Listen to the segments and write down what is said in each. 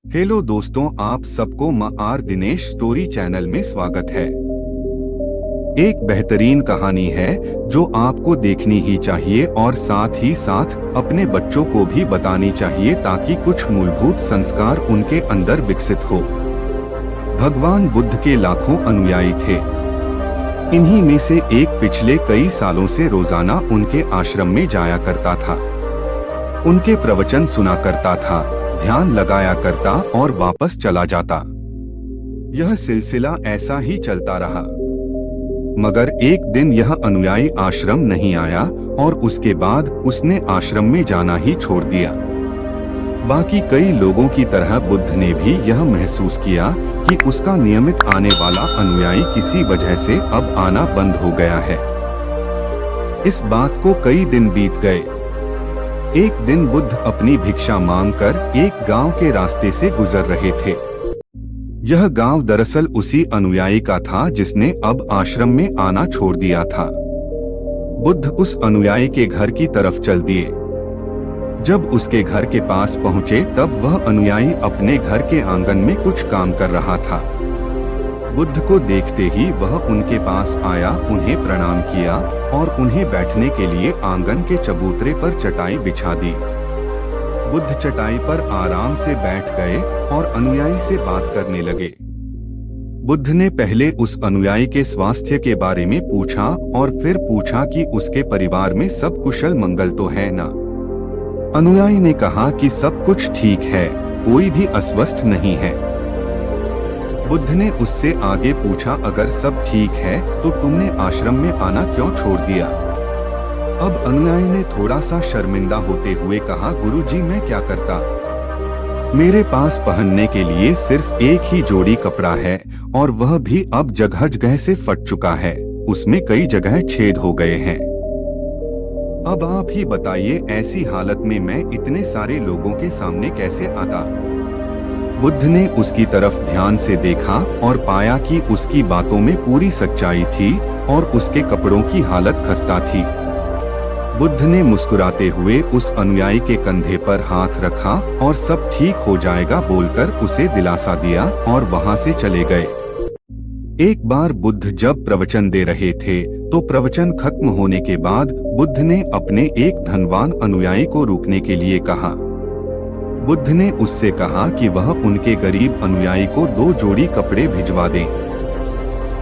Hello दोस्तों, आप सबको आर दिनेश स्टोरी चैनल में स्वागत है। एक बेहतरीन कहानी है जो आपको देखनी ही चाहिए और साथ ही साथ अपने बच्चों को भी बतानी चाहिए ताकि कुछ मूलभूत संस्कार उनके अंदर विकसित हो। भगवान बुद्ध के लाखों अनुयायी थे। इन्हीं में से एक पिछले कई सालों से रोजाना उनके आश्रम में जाया करता था। उनके प्रवचन सुना करता था, ध्यान लगाया करता और वापस चला जाता। यह सिलसिला ऐसा ही चलता रहा। मगर एक दिन यह अनुयायी आश्रम नहीं आया और उसके बाद उसने आश्रम में जाना ही छोड़ दिया। बाकी कई लोगों की तरह बुद्ध ने भी यह महसूस किया कि उसका नियमित आने वाला अनुयायी किसी वजह से अब आना बंद हो गया है। इस बात को कई दिन बीत गए। एक दिन बुद्ध अपनी भिक्षा मांगकर एक गांव के रास्ते से गुजर रहे थे। यह गांव दरअसल उसी अनुयायी का था जिसने अब आश्रम में आना छोड़ दिया था। बुद्ध उस अनुयायी के घर की तरफ चल दिए। जब उसके घर के पास पहुंचे तब वह अनुयायी अपने घर के आंगन में कुछ काम कर रहा था। बुद्ध को देखते ही वह उनके पास आया, उन्हें प्रणाम किया और उन्हें बैठने के लिए आंगन के चबूतरे पर चटाई बिछा दी। बुद्ध चटाई पर आराम से बैठ गए और अनुयायी से बात करने लगे। बुद्ध ने पहले उस अनुयायी के स्वास्थ्य के बारे में पूछा और फिर पूछा कि उसके परिवार में सब कुशल मंगल तो है ना। अनुयायी ने कहा कि सब कुछ ठीक है, कोई भी अस्वस्थ नहीं है। बुद्ध ने उससे आगे पूछा, अगर सब ठीक है तो तुमने आश्रम में आना क्यों छोड़ दिया? अब अनुयायी ने थोड़ा सा शर्मिंदा होते हुए कहा, गुरुजी मैं क्या करता? मेरे पास पहनने के लिए सिर्फ एक ही जोड़ी कपड़ा है और वह भी अब जगह जगह से फट चुका है, उसमें कई जगह छेद हो गए हैं। अब आप ही बताइए, ऐसी हालत में मैं इतने सारे लोगों के सामने कैसे आता? बुद्ध ने उसकी तरफ ध्यान से देखा और पाया कि उसकी बातों में पूरी सच्चाई थी और उसके कपड़ों की हालत खस्ता थी। बुद्ध ने मुस्कुराते हुए उस अनुयायी के कंधे पर हाथ रखा और सब ठीक हो जाएगा बोलकर उसे दिलासा दिया और वहां से चले गए। एक बार बुद्ध जब प्रवचन दे रहे थे तो प्रवचन खत्म होने के बाद बुद्ध ने अपने एक धनवान अनुयायी को रुकने के लिए कहा। बुद्ध ने उससे कहा कि वह उनके गरीब अनुयायी को 2 जोड़ी कपड़े भिजवा दें।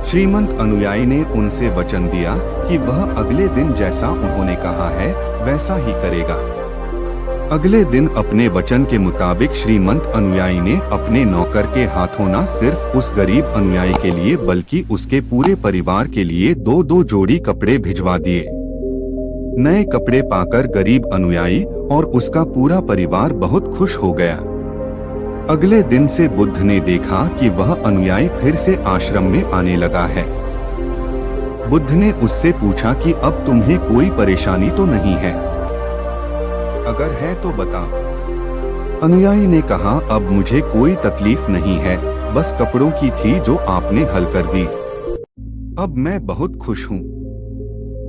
श्रीमंत अनुयायी ने उनसे वचन दिया कि वह अगले दिन जैसा उन्होंने कहा है वैसा ही करेगा। अगले दिन अपने वचन के मुताबिक श्रीमंत अनुयायी ने अपने नौकर के हाथों न सिर्फ उस गरीब अनुयायी के लिए बल्कि उसके पूरे परिवार के लिए 2-2 जोड़ी कपड़े भिजवा दिए। नए कपड़े पाकर गरीब अनुयायी और उसका पूरा परिवार बहुत खुश हो गया। अगले दिन से बुद्ध ने देखा कि वह अनुयायी फिर से आश्रम में आने लगा है। बुद्ध ने उससे पूछा कि अब तुम्हें कोई परेशानी तो नहीं है? अगर है तो बता। अनुयायी ने कहा, अब मुझे कोई तकलीफ नहीं है, बस कपड़ों की थी जो आपने हल कर दी। अब मैं बहुत खुश हूँ।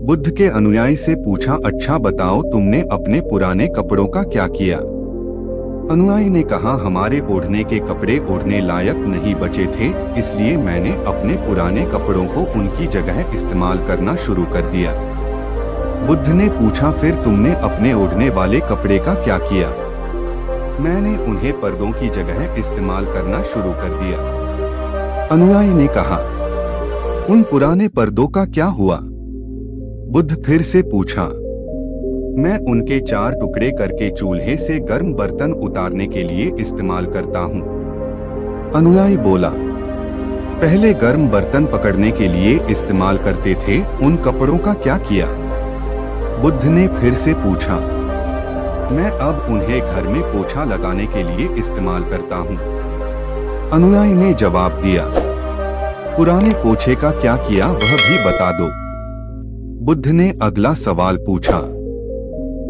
बुद्ध के अनुयायी से पूछा, अच्छा बताओ तुमने अपने पुराने कपड़ों का क्या किया? अनुयायी ने कहा, हमारे ओढ़ने के कपड़े ओढ़ने लायक नहीं बचे थे, इसलिए मैंने अपने पुराने कपड़ों को उनकी जगह इस्तेमाल करना शुरू कर दिया। बुद्ध ने पूछा, फिर तुमने अपने ओढ़ने वाले कपड़े का क्या किया? मैंने उन्हें पर्दों की जगह इस्तेमाल करना शुरू कर दिया। अनुयायी ने कहा, उन पुराने पर्दों का क्या हुआ? बुद्ध फिर से पूछा, मैं उनके 4 टुकड़े करके चूल्हे से गर्म बर्तन उतारने के लिए इस्तेमाल करता हूँ। अनुयायी बोला, पहले गर्म बर्तन पकड़ने के लिए इस्तेमाल करते थे, उन कपड़ों का क्या किया? बुद्ध ने फिर से पूछा, मैं अब उन्हें घर में पोछा लगाने के लिए इस्तेमाल करता हूँ। अनुयायी ने जवाब दिया, पुराने पोछे का क्या किया वह भी बता दो। बुद्ध ने अगला सवाल पूछा,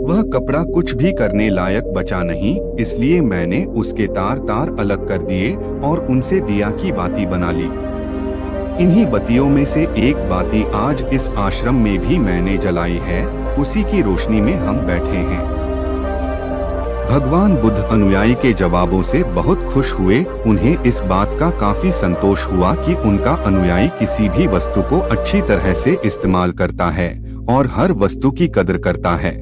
वह कपड़ा कुछ भी करने लायक बचा नहीं, इसलिए मैंने उसके तार अलग कर दिए और उनसे दिया की बाती बना ली। इन्हीं बत्तियों में से एक बाती आज इस आश्रम में भी मैंने जलाई है, उसी की रोशनी में हम बैठे हैं। भगवान बुद्ध अनुयायी के जवाबों से बहुत खुश हुए। उन्हें इस बात का काफी संतोष हुआ कि उनका अनुयायी किसी भी वस्तु को अच्छी तरह से इस्तेमाल करता है और हर वस्तु की कदर करता है।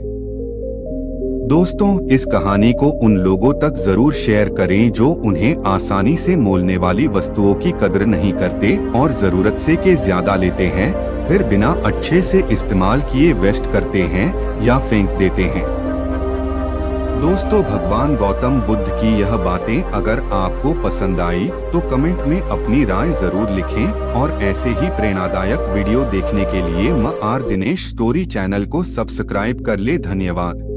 दोस्तों, इस कहानी को उन लोगों तक जरूर शेयर करें जो उन्हें आसानी से मोलने वाली वस्तुओं की कदर नहीं करते और जरूरत से के ज्यादा लेते हैं, फिर बिना अच्छे से इस्तेमाल किए वेस्ट करते हैं या फेंक देते हैं। दोस्तों, भगवान गौतम बुद्ध की यह बातें अगर आपको पसंद आई तो कमेंट में अपनी राय जरूर लिखें और ऐसे ही प्रेरणादायक वीडियो देखने के लिए मार दिनेश स्टोरी चैनल को सब्सक्राइब कर ले। धन्यवाद।